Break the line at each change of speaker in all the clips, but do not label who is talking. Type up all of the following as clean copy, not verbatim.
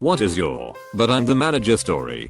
What is your "but I'm the manager" story?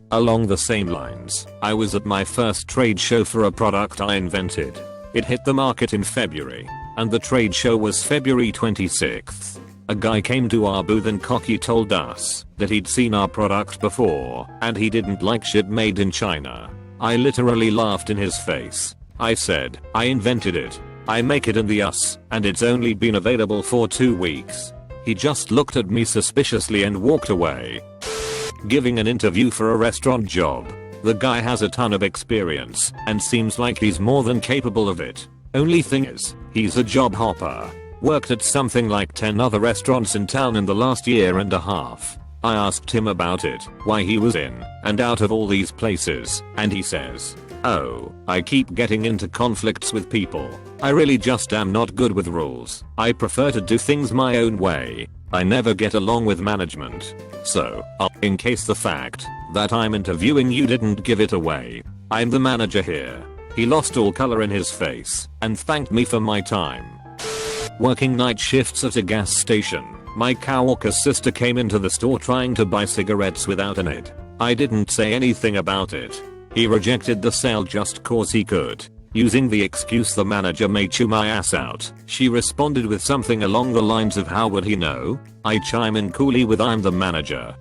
Along the same lines, I was at my first trade show for a product I invented. It hit the market in February, and the trade show was February 26th. A guy came to our booth and cocky told us that he'd seen our product before and he didn't like shit made in China. I literally laughed in his face. I said, "I invented it. I make it in the US, and it's only been available for 2 weeks." He just looked at me suspiciously and walked away. Giving an interview for a restaurant job. The guy has a ton of experience and seems like he's more than capable of it. Only thing is, he's a job hopper. Worked at something like 10 other restaurants in town in the last year and a half. I asked him about it, why he was in and out of all these places, and he says, "Oh, I keep getting into conflicts with people. I really just am not good with rules. I prefer to do things my own way. I never get along with management. So, in case the fact that I'm interviewing you didn't give it away, I'm the manager here." He lost all color in his face and thanked me for my time. Working night shifts at a gas station. My coworker's sister came into the store trying to buy cigarettes without an ID. I didn't say anything about it. He rejected the sale just cause he could. Using the excuse the manager may chew my ass out, she responded with something along the lines of, "How would he know?" I chime in coolly with, "I'm the manager."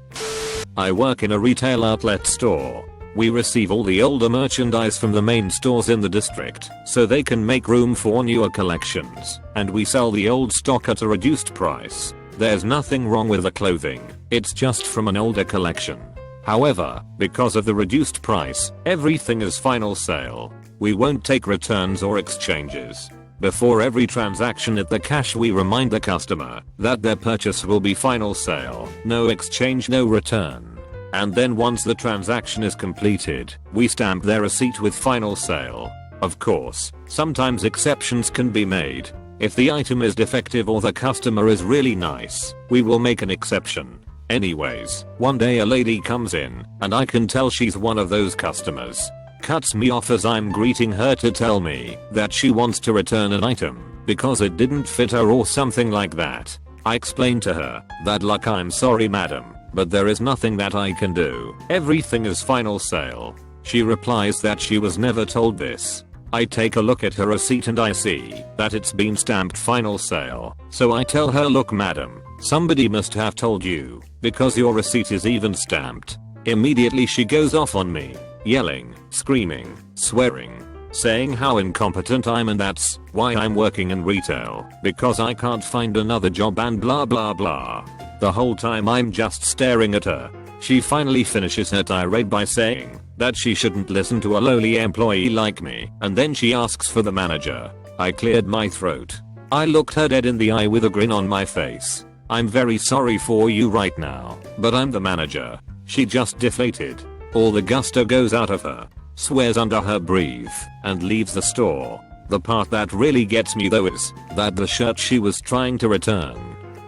I work in a retail outlet store. We receive all the older merchandise from the main stores in the district so they can make room for newer collections, and we sell the old stock at a reduced price. There's nothing wrong with the clothing, it's just from an older collection. However, because of the reduced price, everything is final sale. We won't take returns or exchanges. Before every transaction at the cash we remind the customer that their purchase will be final sale, no exchange, no return. And then once the transaction is completed, we stamp their receipt with final sale. Of course, sometimes exceptions can be made. If the item is defective or the customer is really nice, we will make an exception. Anyways, one day a lady comes in, and I can tell she's one of those customers. Cuts me off as I'm greeting her to tell me that she wants to return an item because it didn't fit her or something like that. I explained to her that, "Look, I'm sorry madam, but there is nothing that I can do. Everything is final sale." She replies that she was never told this. I take a look at her receipt and I see that it's been stamped final sale. So I tell her, "Look madam, somebody must have told you because your receipt is even stamped." Immediately she goes off on me, yelling, screaming, swearing, saying how incompetent I am and that's why I'm working in retail because I can't find another job and blah blah blah. The whole time I'm just staring at her. She finally finishes her tirade by saying that she shouldn't listen to a lowly employee like me, and then she asks for the manager. I cleared my throat. I looked her dead in the eye with a grin on my face. "I'm very sorry for you right now, but I'm the manager." She just deflated. All the gusto goes out of her, swears under her breath, and leaves the store. The part that really gets me though is that the shirt she was trying to return,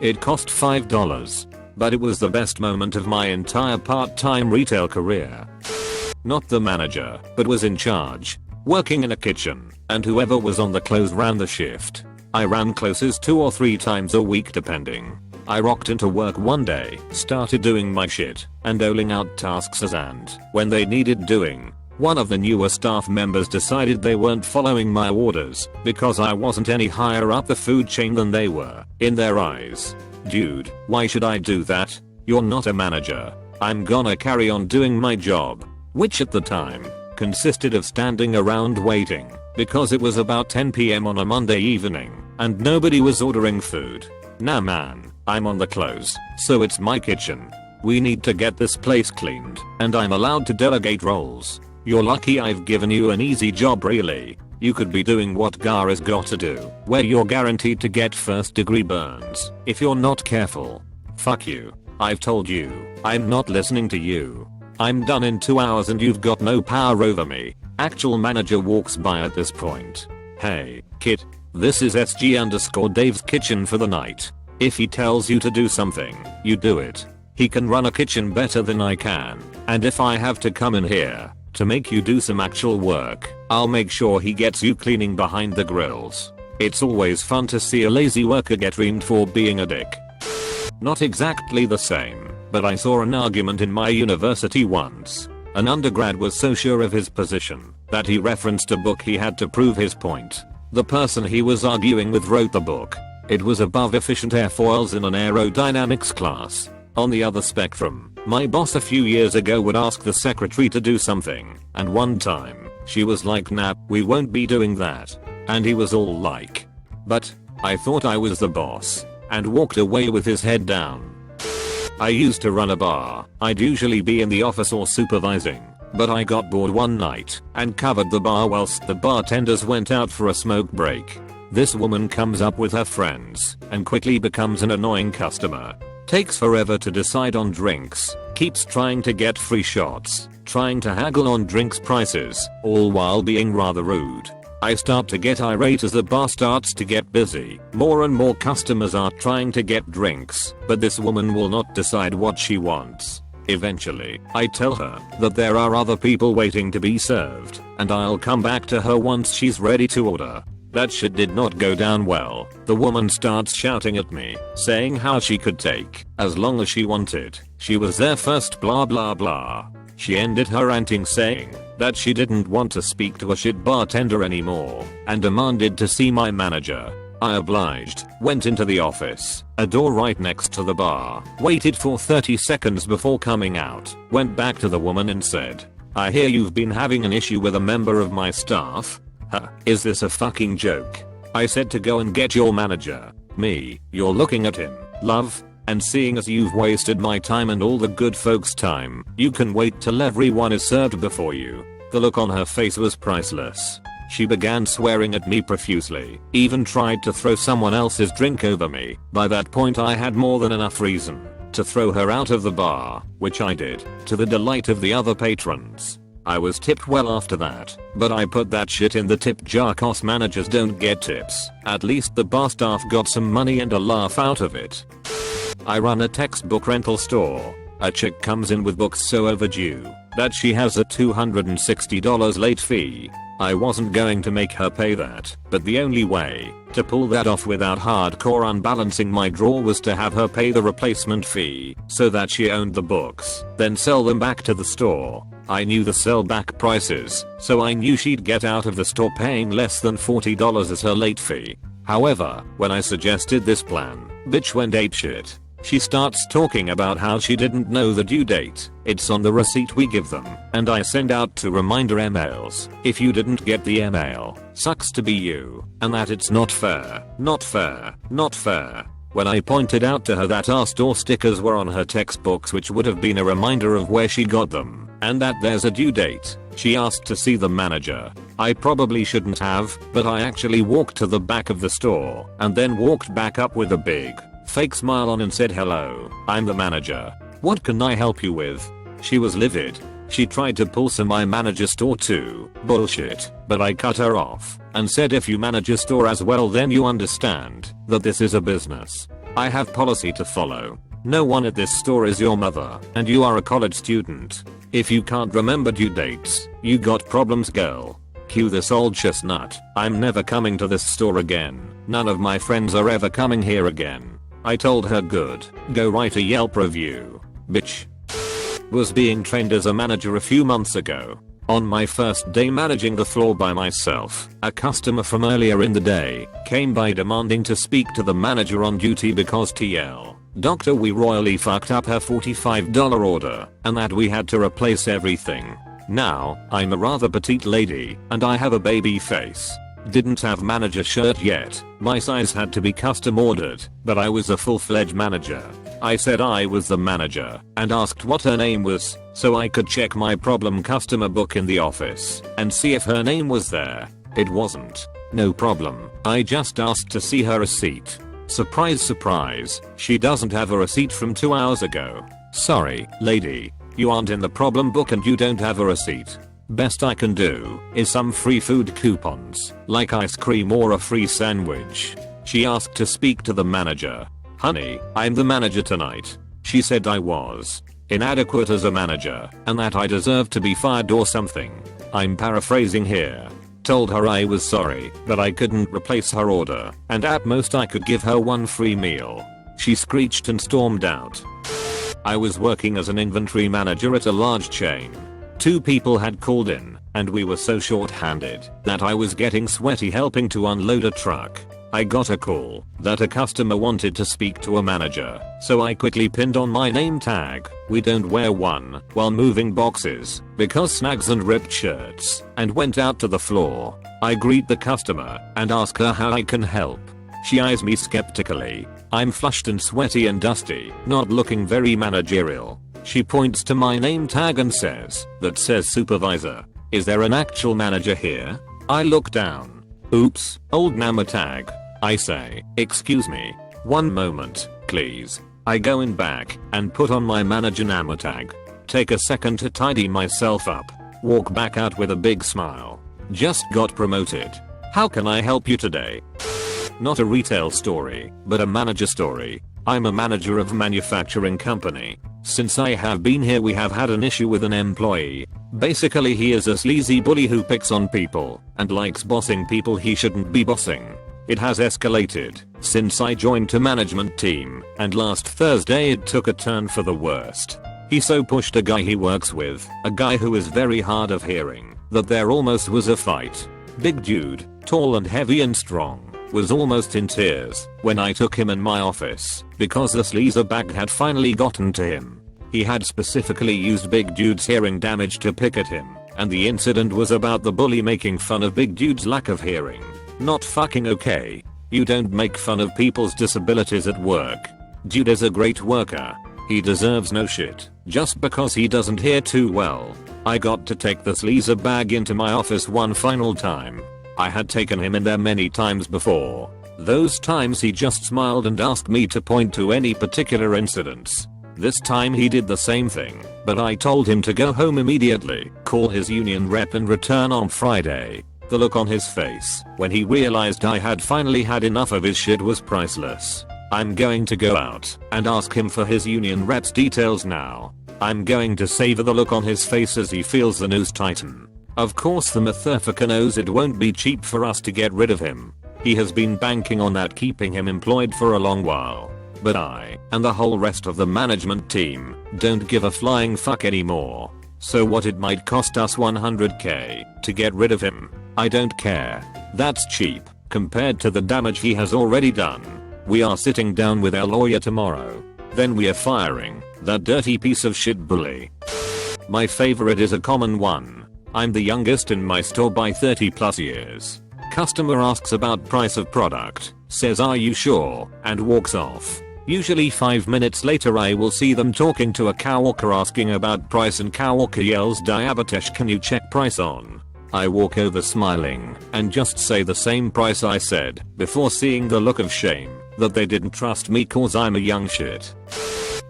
it cost $5, but it was the best moment of my entire part-time retail career. Not the manager, but was in charge, working in a kitchen, and whoever was on the close ran the shift. I ran closes 2 or 3 times a week depending. I rocked into work one day, started doing my shit, and doling out tasks and when they needed doing. One of the newer staff members decided they weren't following my orders because I wasn't any higher up the food chain than they were, in their eyes. Dude, why should I do that? You're not a manager. I'm gonna carry on doing my job, which at the time consisted of standing around waiting because it was about 10 PM on a Monday evening and nobody was ordering food. Nah man, I'm on the close, so it's my kitchen. We need to get this place cleaned, and I'm allowed to delegate roles. You're lucky I've given you an easy job really. You could be doing what Gara's gotta do, where you're guaranteed to get first-degree burns if you're not careful. Fuck you. I've told you, I'm not listening to you. I'm done in 2 hours and you've got no power over me. Actual manager walks by at this point. Hey, kid. This is SG_Dave's kitchen for the night. If he tells you to do something, you do it. He can run a kitchen better than I can, and if I have to come in here to make you do some actual work, I'll make sure he gets you cleaning behind the grills. It's always fun to see a lazy worker get reamed for being a dick. Not exactly the same, but I saw an argument in my university once. An undergrad was so sure of his position that he referenced a book he had to prove his point. The person he was arguing with wrote the book. It was above efficient airfoils in an aerodynamics class. On the other spectrum, my boss a few years ago would ask the secretary to do something, and one time, she was like, nah, we won't be doing that. And he was all like, but I thought I was the boss, and walked away with his head down. I used to run a bar. I'd usually be in the office or supervising, but I got bored one night and covered the bar whilst the bartenders went out for a smoke break. This woman comes up with her friends and quickly becomes an annoying customer. Takes forever to decide on drinks, keeps trying to get free shots, trying to haggle on drinks prices, all while being rather rude. I start to get irate as the bar starts to get busy. More and more customers are trying to get drinks, but this woman will not decide what she wants. Eventually, I tell her that there are other people waiting to be served, and I'll come back to her once she's ready to order. That shit did not go down well. The woman starts shouting at me, saying how she could take as long as she wanted. She was there first, blah blah blah. She ended her ranting saying that she didn't want to speak to a shit bartender anymore and demanded to see my manager. I obliged, went into the office, a door right next to the bar, waited for 30 seconds before coming out, went back to the woman and said, I hear you've been having an issue with a member of my staff. Huh, is this a fucking joke? I said to go and get your manager. Me, you're looking at him, love? And seeing as you've wasted my time and all the good folks' time, you can wait till everyone is served before you. The look on her face was priceless. She began swearing at me profusely, even tried to throw someone else's drink over me. By that point I had more than enough reason to throw her out of the bar, which I did, to the delight of the other patrons. I was tipped well after that, but I put that shit in the tip jar cause managers don't get tips. At least the bar staff got some money and a laugh out of it. I run a textbook rental store. A chick comes in with books so overdue that she has a $260 late fee. I wasn't going to make her pay that, but the only way to pull that off without hardcore unbalancing my drawer was to have her pay the replacement fee so that she owned the books, then sell them back to the store. I knew the sell back prices, so I knew she'd get out of the store paying less than $40 as her late fee. However, when I suggested this plan, bitch went apeshit. She starts talking about how she didn't know the due date. It's on the receipt we give them, and I send out 2 reminder emails. If you didn't get the email, sucks to be you, and that it's not fair, not fair, not fair. When I pointed out to her that our store stickers were on her textbooks, which would have been a reminder of where she got them, and that there's a due date, she asked to see the manager. I probably shouldn't have, but I actually walked to the back of the store, and then walked back up with a big, fake smile on and said, hello, I'm the manager. What can I help you with? She was livid. She tried to pull some my manager store too. Bullshit. But I cut her off and said, if you manage a store as well, then you understand that this is a business. I have policy to follow. No one at this store is your mother, and you are a college student. If you can't remember due dates, you got problems, girl. Cue this old chestnut. I'm never coming to this store again. None of my friends are ever coming here again. I told her, good, go write a Yelp review, bitch. Was being trained as a manager a few months ago. On my first day managing the floor by myself, a customer from earlier in the day came by demanding to speak to the manager on duty because TL. Doctor, we royally fucked up her $45 order and that we had to replace everything. Now, I'm a rather petite lady and I have a baby face. Didn't have manager shirt yet. My size had to be custom ordered, but I was a full-fledged manager. I said I was the manager and asked what her name was so I could check my problem customer book in the office and see if her name was there. It wasn't. No problem. I just asked to see her receipt. Surprise, surprise, she doesn't have a receipt from 2 hours ago. Sorry, lady, you aren't in the problem book and you don't have a receipt. Best I can do is some free food coupons, like ice cream or a free sandwich. She asked to speak to the manager. Honey, I'm the manager tonight. She said I was inadequate as a manager and that I deserved to be fired or something. I'm paraphrasing here. Told her I was sorry, but I couldn't replace her order, and at most I could give her 1 free meal. She screeched and stormed out. I was working as an inventory manager at a large chain. 2 people had called in, and we were so short-handed that I was getting sweaty helping to unload a truck. I got a call that a customer wanted to speak to a manager, so I quickly pinned on my name tag, "We don't wear one," while moving boxes, because snags and ripped shirts, and went out to the floor. I greet the customer and ask her how I can help. She eyes me skeptically. I'm flushed and sweaty and dusty, not looking very managerial. She points to my name tag and says, "That says supervisor. Is there an actual manager here?" I look down. "Oops, old nama tag." I say, "Excuse me. One moment, please." I go in back and put on my manager nama tag. Take a second to tidy myself up. Walk back out with a big smile. Just got promoted. How can I help you today? Not a retail story, but a manager story. I'm a manager of a manufacturing company. Since I have been here we have had an issue with an employee. Basically he is a sleazy bully who picks on people and likes bossing people he shouldn't be bossing. It has escalated since I joined the management team, and last Thursday it took a turn for the worst. He so pushed a guy he works with, a guy who is very hard of hearing, that there almost was a fight. Big dude, tall and heavy and strong, was almost in tears when I took him in my office because the sleazer bag had finally gotten to him. He had specifically used Big Dude's hearing damage to pick at him, and the incident was about the bully making fun of Big Dude's lack of hearing. Not fucking okay. You don't make fun of people's disabilities at work. Dude is a great worker. He deserves no shit just because he doesn't hear too well. I got to take the sleazer bag into my office one final time. I had taken him in there many times before. Those times he just smiled and asked me to point to any particular incidents. This time he did the same thing, but I told him to go home immediately, call his union rep and return on Friday. The look on his face when he realized I had finally had enough of his shit was priceless. I'm going to go out and ask him for his union rep's details now. I'm going to savor the look on his face as he feels the news tighten. Of course the motherfucker knows it won't be cheap for us to get rid of him. He has been banking on that keeping him employed for a long while. But I, and the whole rest of the management team, don't give a flying fuck anymore. So what it might cost us $100k to get rid of him, I don't care. That's cheap compared to the damage he has already done. We are sitting down with our lawyer tomorrow. Then we are firing that dirty piece of shit bully. My favorite is a common one. I'm the youngest in my store by 30+ years. Customer asks about price of product, says "Are you sure?" and walks off. Usually 5 minutes later I will see them talking to a coworker asking about price and coworker yells, "Diabetes, can you check price on?" I walk over smiling and just say the same price I said before seeing the look of shame that they didn't trust me cause I'm a young shit.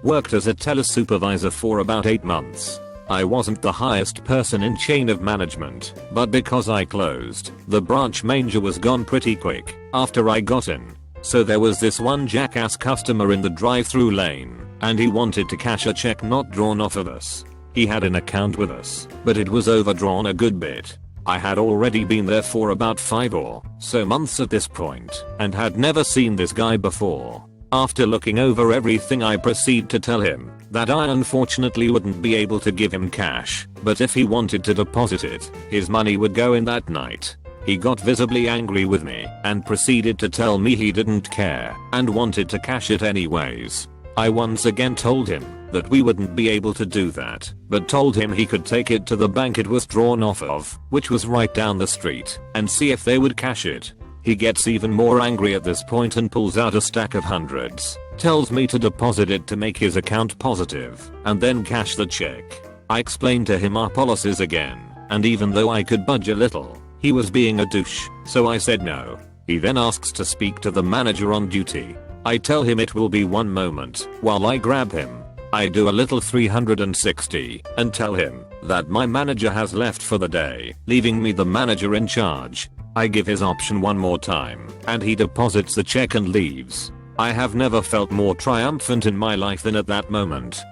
Worked as a telesupervisor for about 8 months. I wasn't the highest person in chain of management, but because I closed, the branch manager was gone pretty quick after I got in. So there was this one jackass customer in the drive-through lane, and he wanted to cash a check not drawn off of us. He had an account with us, but it was overdrawn a good bit. I had already been there for about 5 or so months at this point, and had never seen this guy before. After looking over everything I proceed to tell him that I unfortunately wouldn't be able to give him cash, but if he wanted to deposit it, his money would go in that night. He got visibly angry with me and proceeded to tell me he didn't care and wanted to cash it anyways. I once again told him that we wouldn't be able to do that, but told him he could take it to the bank it was drawn off of, which was right down the street, and see if they would cash it. He gets even more angry at this point and pulls out a stack of hundreds, tells me to deposit it to make his account positive, and then cash the check. I explained to him our policies again, and even though I could budge a little, he was being a douche, so I said no. He then asks to speak to the manager on duty. I tell him it will be one moment while I grab him. I do a little 360 and tell him that my manager has left for the day, leaving me the manager in charge. I give his option one more time, and he deposits the check and leaves. I have never felt more triumphant in my life than at that moment.